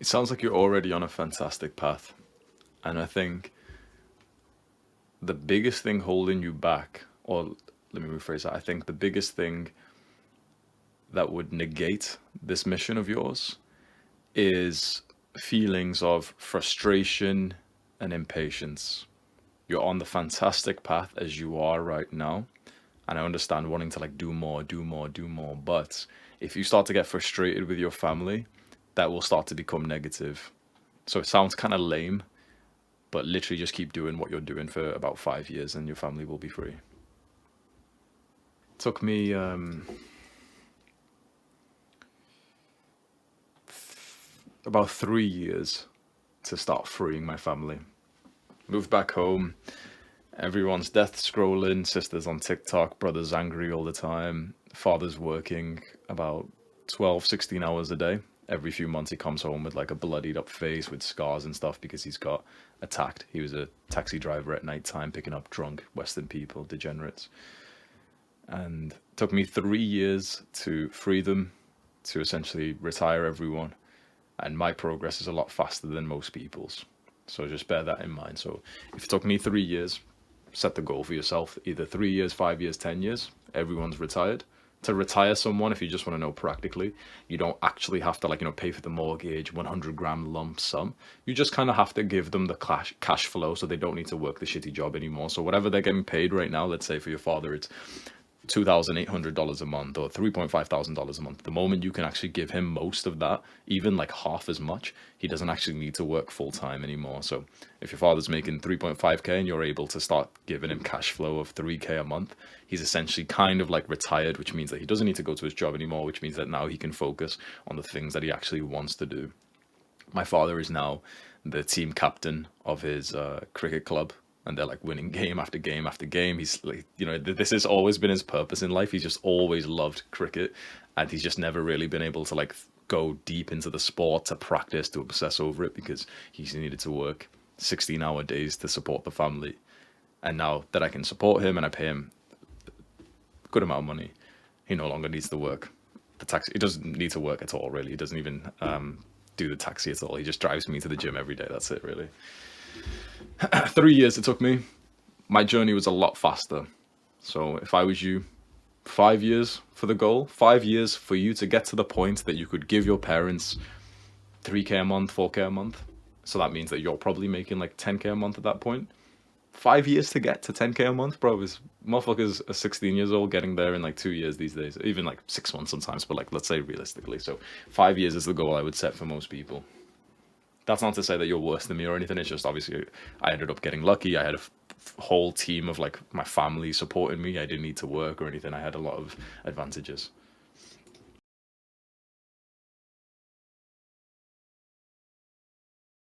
It sounds like you're already on a fantastic path. And I think the biggest thing holding you back, or let me rephrase that, I think the biggest thing that would negate this mission of yours is feelings of frustration and impatience. You're on the fantastic path as you are right now. And I understand wanting to like do more, do more, do more. But if you start to get frustrated with your family, that will start to become negative. So it sounds kind of lame, but literally just keep doing what you're doing for about 5 years and your family will be free. Took me about 3 years to start freeing my family. Moved back home. Everyone's death scrolling, sisters on TikTok, brothers angry all the time, father's working about 12, 16 hours a day. Every few months he comes home with like a bloodied up face with scars and stuff because he's got attacked. He was a taxi driver at night time picking up drunk Western people, degenerates. And it took me 3 years to free them, to essentially retire everyone. And my progress is a lot faster than most people's. So just bear that in mind. So if it took me 3 years, set the goal for yourself, either 3 years, 5 years, 10 years, everyone's retired. To retire someone, if you just want to know practically, you don't actually have to pay for the mortgage, 100 grand lump sum. You just kind of have to give them the cash flow so they don't need to work the shitty job anymore. So whatever they're getting paid right now, let's say for your father, it's $2,800 a month or $3,500 a month. The moment you can actually give him most of that, even like half as much, he doesn't actually need to work full time anymore. So if your father's making 3.5K and you're able to start giving him cash flow of 3K a month, he's essentially kind of like retired, which means that he doesn't need to go to his job anymore, which means that now he can focus on the things that he actually wants to do. My father is now the team captain of his cricket club, and they're like winning game after game after game. He's like, this has always been his purpose in life. He's just always loved cricket, and he's just never really been able to like go deep into the sport, to practice, to obsess over it, because he's needed to work 16-hour days to support the family. And now that I can support him and I pay him a good amount of money, he no longer needs to work. The taxi, he doesn't need to work at all, really. He doesn't even do the taxi at all. He just drives me to the gym every day. That's it, really. 3 years it took me. My journey was a lot faster. So if I was you, 5 years for the goal, 5 years for you to get to the point that you could give your parents 3K a month, 4K a month. So that means that you're probably making like 10K a month at that point. 5 years to get to 10K a month, bro. Is motherfuckers are 16 years old getting there in like 2 years these days, even like 6 months sometimes, but like let's say realistically. So 5 years is the goal I would set for most people. That's not to say that you're worse than me or anything. It's just obviously I ended up getting lucky. I had a whole team of like my family supporting me. I didn't need to work or anything. I had a lot of advantages.